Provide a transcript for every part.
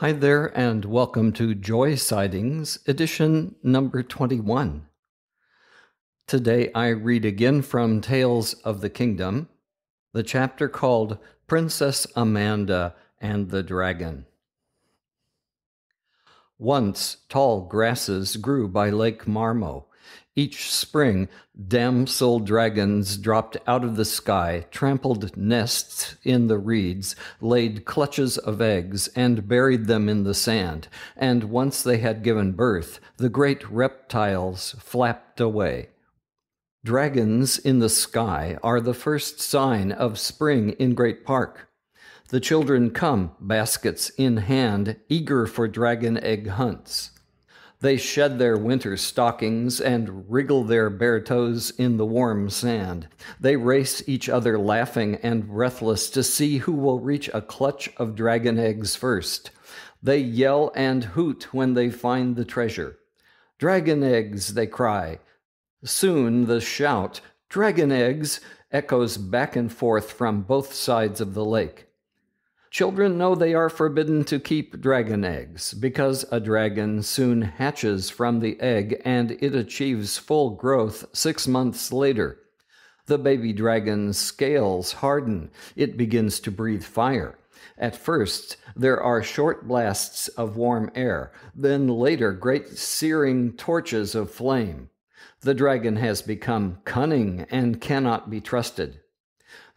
Hi there, and welcome to Joy Sightings, edition number 21. Today I read again from Tales of the Kingdom, the chapter called Princess Amanda and the Dragon. Once tall grasses grew by Lake Marmo. Each spring, damsel dragons dropped out of the sky, trampled nests in the reeds, laid clutches of eggs, and buried them in the sand. And once they had given birth, the great reptiles flapped away. Dragons in the sky are the first sign of spring in Great Park. The children come, baskets in hand, eager for dragon egg hunts. They shed their winter stockings and wriggle their bare toes in the warm sand. They race each other laughing and breathless to see who will reach a clutch of dragon eggs first. They yell and hoot when they find the treasure. "Dragon eggs," they cry. Soon the shout, "Dragon eggs," echoes back and forth from both sides of the lake. Children know they are forbidden to keep dragon eggs, because a dragon soon hatches from the egg and it achieves full growth 6 months later. The baby dragon's scales harden. It begins to breathe fire. At first, there are short blasts of warm air, then later great searing torches of flame. The dragon has become cunning and cannot be trusted.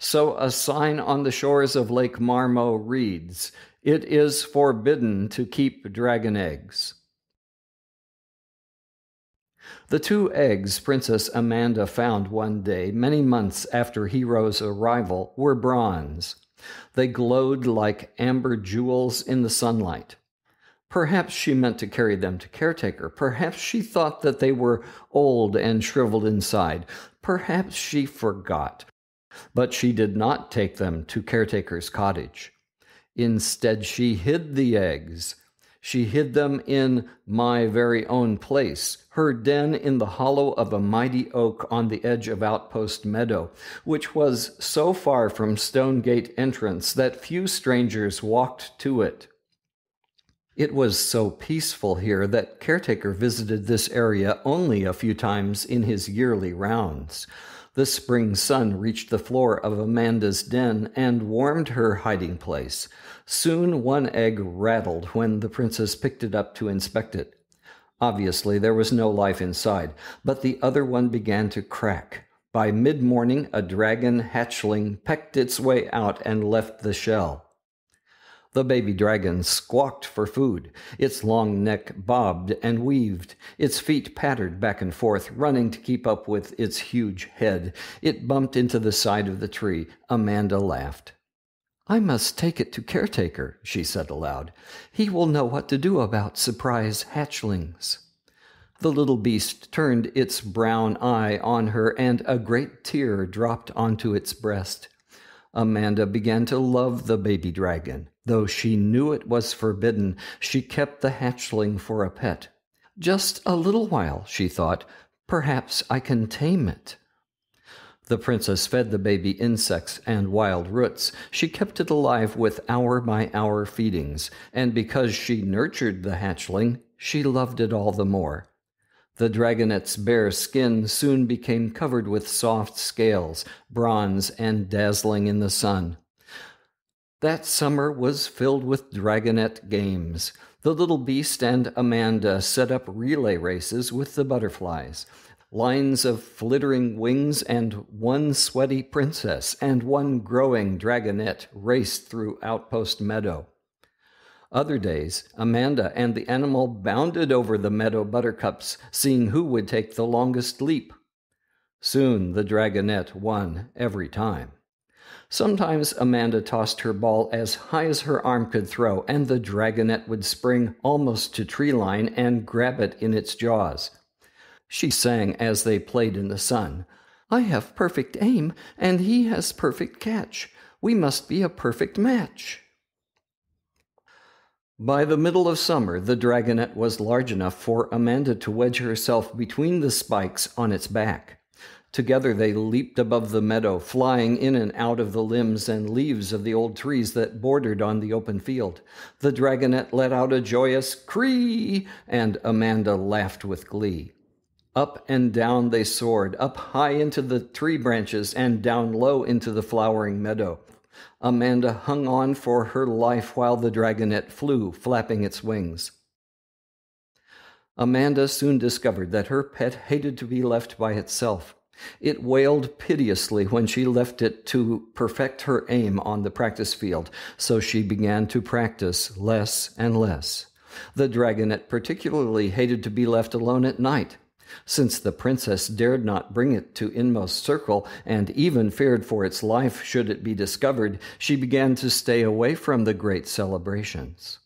So a sign on the shores of Lake Marmo reads, "It is forbidden to keep dragon eggs." The 2 eggs Princess Amanda found one day, many months after Hero's arrival, were bronze. They glowed like amber jewels in the sunlight. Perhaps she meant to carry them to Caretaker. Perhaps she thought that they were old and shriveled inside. Perhaps she forgot. But she did not take them to Caretaker's cottage. Instead, she hid the eggs. She hid them in my very own place, her den in the hollow of a mighty oak on the edge of Outpost Meadow, which was so far from Stonegate entrance that few strangers walked to it. It was so peaceful here that Caretaker visited this area only a few times in his yearly rounds. The spring sun reached the floor of Amanda's den and warmed her hiding place. Soon one egg rattled when the princess picked it up to inspect it. Obviously, there was no life inside, but the other one began to crack. By mid-morning, a dragon hatchling pecked its way out and left the shell. The baby dragon squawked for food. Its long neck bobbed and weaved. Its feet pattered back and forth, running to keep up with its huge head. It bumped into the side of the tree. Amanda laughed. "I must take it to Caretaker," she said aloud. "He will know what to do about surprise hatchlings." The little beast turned its brown eye on her, and a great tear dropped onto its breast. Amanda began to love the baby dragon. Though she knew it was forbidden, she kept the hatchling for a pet. "Just a little while," she thought. "Perhaps I can tame it." The princess fed the baby insects and wild roots. She kept it alive with hour-by-hour feedings, and because she nurtured the hatchling, she loved it all the more. The dragonet's bare skin soon became covered with soft scales, bronze and dazzling in the sun. That summer was filled with dragonet games. The little beast and Amanda set up relay races with the butterflies. Lines of flittering wings and one sweaty princess and one growing dragonet raced through Outpost Meadow. Other days, Amanda and the animal bounded over the meadow buttercups, seeing who would take the longest leap. Soon the dragonet won every time. Sometimes Amanda tossed her ball as high as her arm could throw, and the dragonet would spring almost to tree line and grab it in its jaws. She sang as they played in the sun. "I have perfect aim, and he has perfect catch. We must be a perfect match." By the middle of summer, the dragonet was large enough for Amanda to wedge herself between the spikes on its back. Together they leaped above the meadow, flying in and out of the limbs and leaves of the old trees that bordered on the open field. The dragonette let out a joyous "Cree!" and Amanda laughed with glee. Up and down they soared, up high into the tree branches and down low into the flowering meadow. Amanda hung on for her life while the dragonette flew, flapping its wings. Amanda soon discovered that her pet hated to be left by itself. It wailed piteously when she left it to perfect her aim on the practice field, so she began to practice less and less. The dragonette particularly hated to be left alone at night. Since the princess dared not bring it to inmost circle, and even feared for its life should it be discovered, she began to stay away from the great celebrations.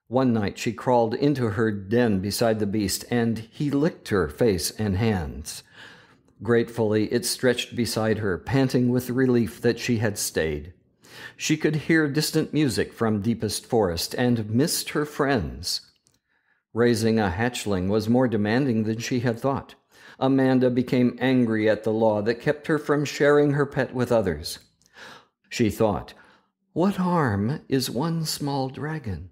One night she crawled into her den beside the beast, and he licked her face and hands. Gratefully, it stretched beside her, panting with relief that she had stayed. She could hear distant music from deepest forest and missed her friends. Raising a hatchling was more demanding than she had thought. Amanda became angry at the law that kept her from sharing her pet with others. She thought, "What harm is one small dragon?"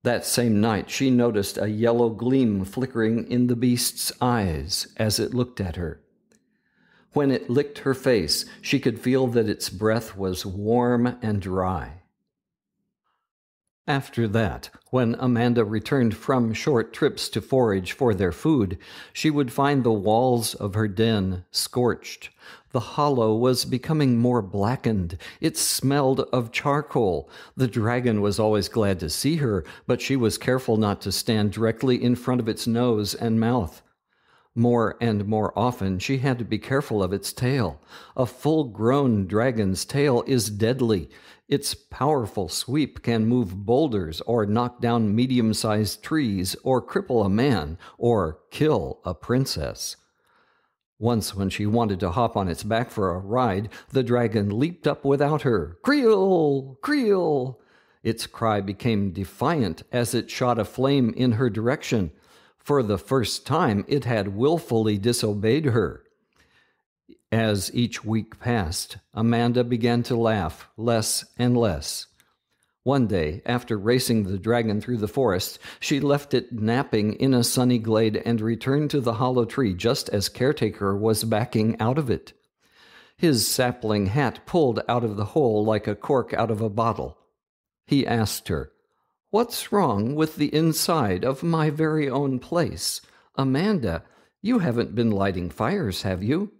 That same night she noticed a yellow gleam flickering in the beast's eyes as it looked at her. When it licked her face, she could feel that its breath was warm and dry. After that, when Amanda returned from short trips to forage for their food, she would find the walls of her den scorched. The hollow was becoming more blackened. It smelled of charcoal. The dragon was always glad to see her, but she was careful not to stand directly in front of its nose and mouth. More and more often, she had to be careful of its tail. A full-grown dragon's tail is deadly. Its powerful sweep can move boulders or knock down medium-sized trees or cripple a man or kill a princess. Once when she wanted to hop on its back for a ride, the dragon leaped up without her. "Creel! Creel!" Its cry became defiant as it shot a flame in her direction. For the first time, it had willfully disobeyed her. As each week passed, Amanda began to laugh less and less. One day, after racing the dragon through the forest, she left it napping in a sunny glade and returned to the hollow tree just as Caretaker was backing out of it. His sapling hat pulled out of the hole like a cork out of a bottle. He asked her, "What's wrong with the inside of my very own place? Amanda, you haven't been lighting fires, have you?"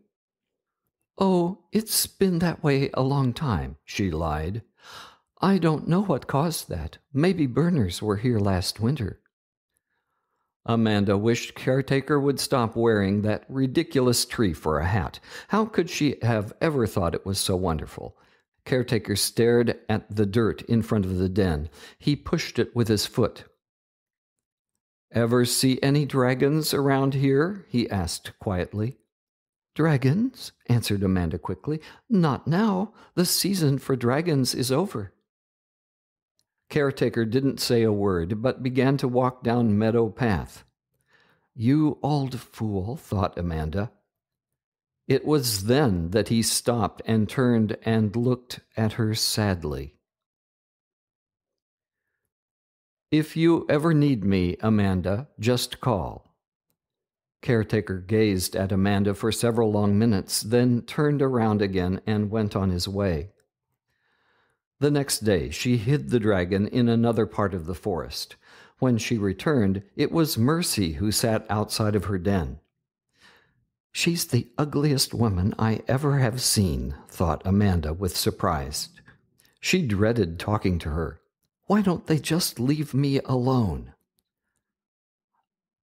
"Oh, it's been that way a long time," she lied. "I don't know what caused that. Maybe burners were here last winter." Amanda wished Caretaker would stop wearing that ridiculous tree for a hat. How could she have ever thought it was so wonderful? Caretaker stared at the dirt in front of the den. He pushed it with his foot. "Ever see any dragons around here?" he asked quietly. "Dragons?" answered Amanda quickly. "Not now. The season for dragons is over." Caretaker didn't say a word, but began to walk down Meadow Path. "You old fool," thought Amanda. It was then that he stopped and turned and looked at her sadly. "If you ever need me, Amanda, just call." Caretaker gazed at Amanda for several long minutes, then turned around again and went on his way. The next day she hid the dragon in another part of the forest. When she returned, it was Mercy who sat outside of her den. "She's the ugliest woman I ever have seen," thought Amanda with surprise. She dreaded talking to her. Why don't they just leave me alone?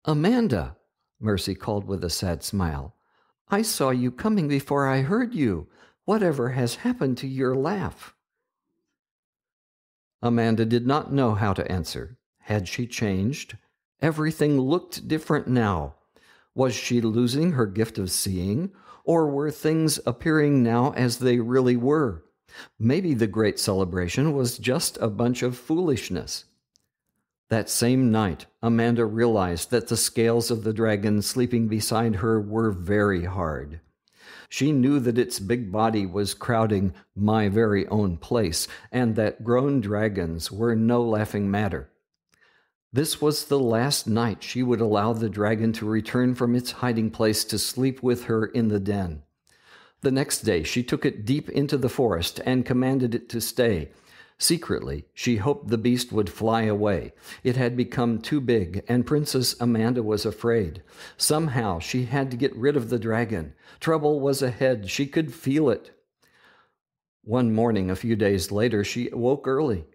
"Amanda," Mercy called with a sad smile, "I saw you coming before I heard you. Whatever has happened to your laugh?" Amanda did not know how to answer. Had she changed? Everything looked different now. Was she losing her gift of seeing, or were things appearing now as they really were? Maybe the great celebration was just a bunch of foolishness. That same night, Amanda realized that the scales of the dragon sleeping beside her were very hard. She knew that its big body was crowding my very own place, and that grown dragons were no laughing matter. This was the last night she would allow the dragon to return from its hiding place to sleep with her in the den. The next day she took it deep into the forest and commanded it to stay. Secretly, she hoped the beast would fly away. It had become too big, and Princess Amanda was afraid. Somehow she had to get rid of the dragon. Trouble was ahead. She could feel it. One morning, a few days later, she awoke early.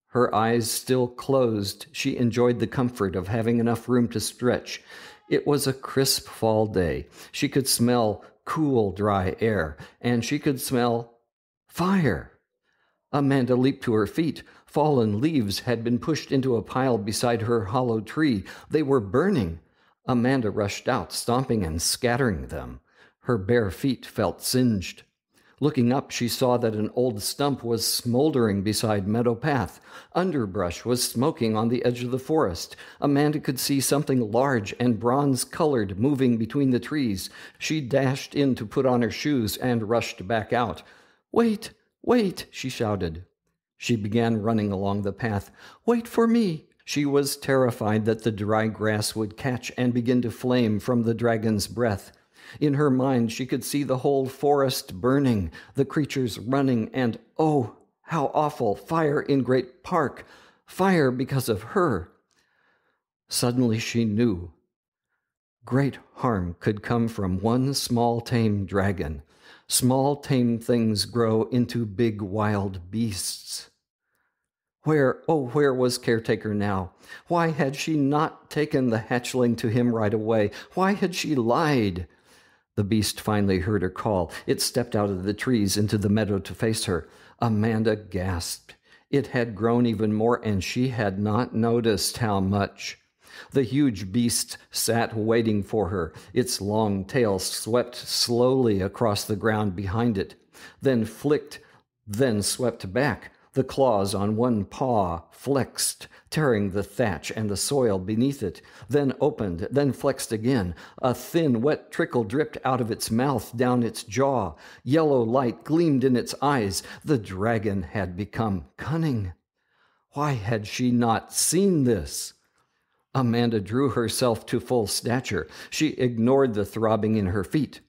Her eyes still closed, she enjoyed the comfort of having enough room to stretch. It was a crisp fall day. She could smell cool, dry air, and she could smell fire. Amanda leaped to her feet. Fallen leaves had been pushed into a pile beside her hollow tree. They were burning. Amanda rushed out, stomping and scattering them. Her bare feet felt singed. Looking up, she saw that an old stump was smoldering beside Meadow Path. Underbrush was smoking on the edge of the forest. Amanda could see something large and bronze-colored moving between the trees. She dashed in to put on her shoes and rushed back out. "Wait, wait," she shouted. She began running along the path. "Wait for me." She was terrified that the dry grass would catch and begin to flame from the dragon's breath. In her mind, she could see the whole forest burning, the creatures running, and, oh, how awful, fire in Great Park, fire because of her. Suddenly she knew. Great harm could come from one small tame dragon. Small tame things grow into big wild beasts. Where was Caretaker now? Why had she not taken the hatchling to him right away? Why had she lied? The beast finally heard her call. It stepped out of the trees into the meadow to face her. Amanda gasped. It had grown even more, and she had not noticed how much. The huge beast sat waiting for her. Its long tail swept slowly across the ground behind it, then flicked, then swept back. The claws on one paw flexed, tearing the thatch and the soil beneath it, then opened, then flexed again. A thin, wet trickle dripped out of its mouth down its jaw. Yellow light gleamed in its eyes. The dragon had become cunning. Why had she not seen this? Amanda drew herself to full stature. She ignored the throbbing in her feet.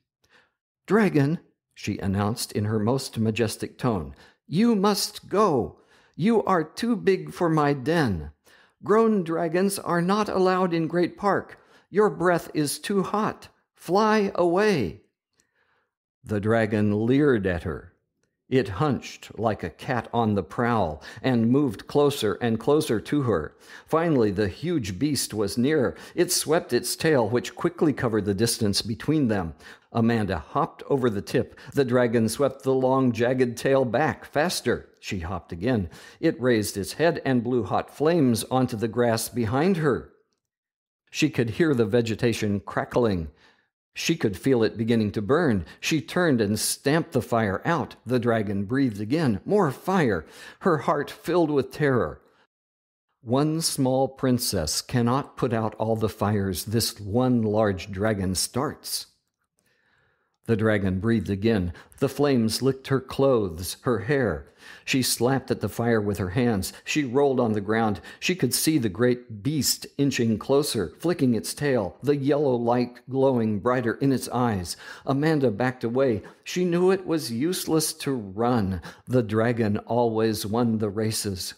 "Dragon," she announced in her most majestic tone, "you must go. You are too big for my den. Grown dragons are not allowed in Great Park. Your breath is too hot. Fly away." The dragon leered at her. It hunched like a cat on the prowl and moved closer and closer to her. Finally, the huge beast was near. It swept its tail, which quickly covered the distance between them. Amanda hopped over the tip. The dragon swept the long, jagged tail back. Faster. She hopped again. It raised its head and blew hot flames onto the grass behind her. She could hear the vegetation crackling. She could feel it beginning to burn. She turned and stamped the fire out. The dragon breathed again. More fire. Her heart filled with terror. One small princess cannot put out all the fires this one large dragon starts. The dragon breathed again. The flames licked her clothes, her hair. She slapped at the fire with her hands. She rolled on the ground. She could see the great beast inching closer, flicking its tail, the yellow light glowing brighter in its eyes. Amanda backed away. She knew it was useless to run. The dragon always won the races.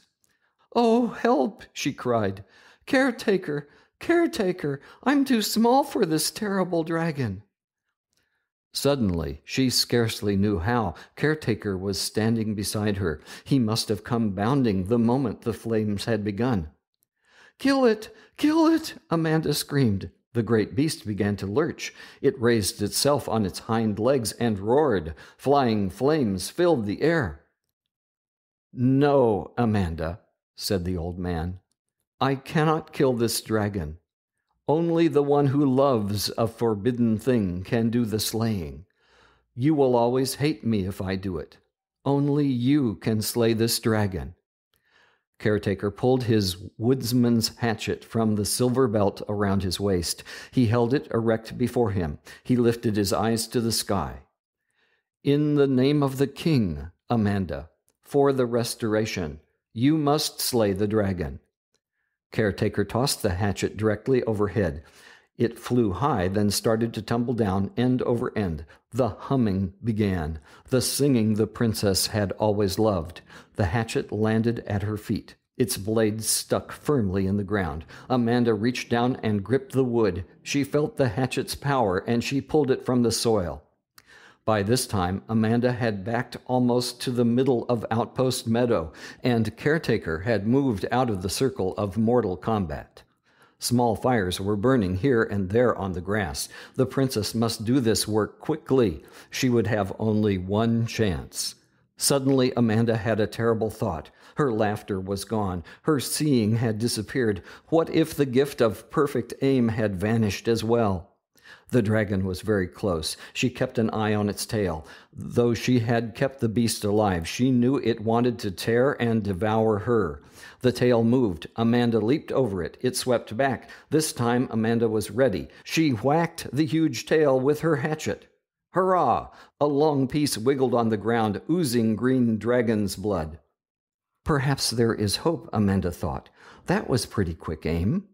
"Oh, help!" she cried. "Caretaker, caretaker, I'm too small for this terrible dragon." Suddenly, she scarcely knew how, Caretaker was standing beside her. He must have come bounding the moment the flames had begun. "Kill it! Kill it!" Amanda screamed. The great beast began to lurch. It raised itself on its hind legs and roared. Flying flames filled the air. "No, Amanda," said the old man. "I cannot kill this dragon. Only the one who loves a forbidden thing can do the slaying. You will always hate me if I do it. Only you can slay this dragon." Caretaker pulled his woodsman's hatchet from the silver belt around his waist. He held it erect before him. He lifted his eyes to the sky. In the name of the king, Amanda, for the restoration, you must slay the dragon. Caretaker tossed the hatchet directly overhead. It flew high, then started to tumble down end over end. The humming began, the singing the princess had always loved. The hatchet landed at her feet. Its blade stuck firmly in the ground. Amanda reached down and gripped the wood. She felt the hatchet's power, and she pulled it from the soil. By this time, Amanda had backed almost to the middle of Outpost Meadow, and Caretaker had moved out of the circle of mortal combat. Small fires were burning here and there on the grass. The princess must do this work quickly. She would have only one chance. Suddenly, Amanda had a terrible thought. Her laughter was gone. Her seeing had disappeared. What if the gift of perfect aim had vanished as well? The dragon was very close. She kept an eye on its tail. Though she had kept the beast alive, she knew it wanted to tear and devour her. The tail moved. Amanda leaped over it. It swept back. This time, Amanda was ready. She whacked the huge tail with her hatchet. Hurrah! A long piece wiggled on the ground, oozing green dragon's blood. Perhaps there is hope, Amanda thought. That was pretty quick aim.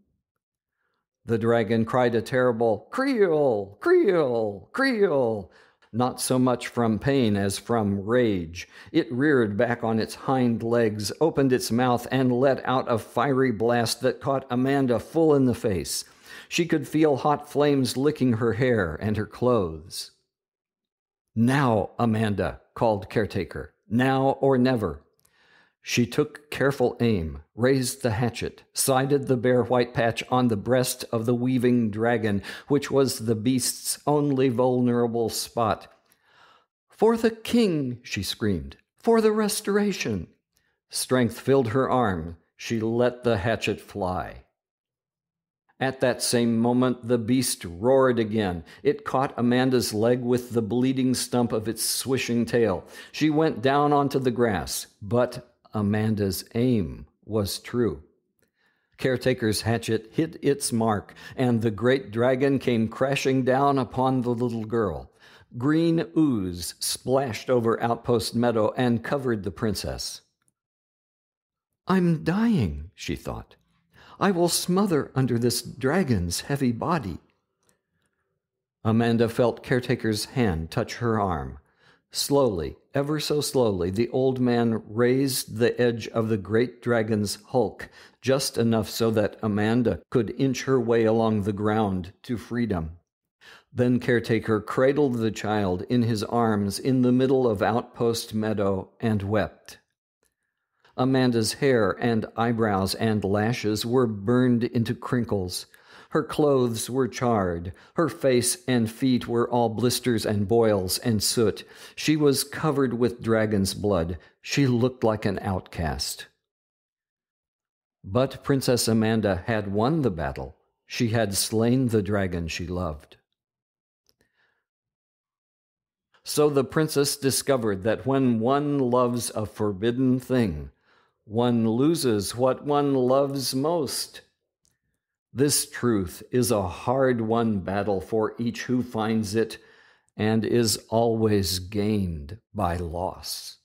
The dragon cried a terrible "Creel! Creel! Creel!" not so much from pain as from rage. It reared back on its hind legs, opened its mouth, and let out a fiery blast that caught Amanda full in the face. She could feel hot flames licking her hair and her clothes. "Now, Amanda," called Caretaker. "Now or never." She took careful aim, raised the hatchet, sighted the bare white patch on the breast of the weaving dragon, which was the beast's only vulnerable spot. "For the king," she screamed, "for the restoration." Strength filled her arm. She let the hatchet fly. At that same moment, the beast roared again. It caught Amanda's leg with the bleeding stump of its swishing tail. She went down onto the grass, but Amanda's aim was true. Caretaker's hatchet hit its mark, and the great dragon came crashing down upon the little girl. Green ooze splashed over Outpost Meadow and covered the princess. "I'm dying," she thought. "I will smother under this dragon's heavy body." Amanda felt Caretaker's hand touch her arm. Slowly, ever so slowly, the old man raised the edge of the great dragon's hulk, just enough so that Amanda could inch her way along the ground to freedom. Then Caretaker cradled the child in his arms in the middle of Outpost Meadow and wept. Amanda's hair and eyebrows and lashes were burned into crinkles. Her clothes were charred. Her face and feet were all blisters and boils and soot. She was covered with dragon's blood. She looked like an outcast. But Princess Amanda had won the battle. She had slain the dragon she loved. So the princess discovered that when one loves a forbidden thing, one loses what one loves most. This truth is a hard-won battle for each who finds it, and is always gained by loss.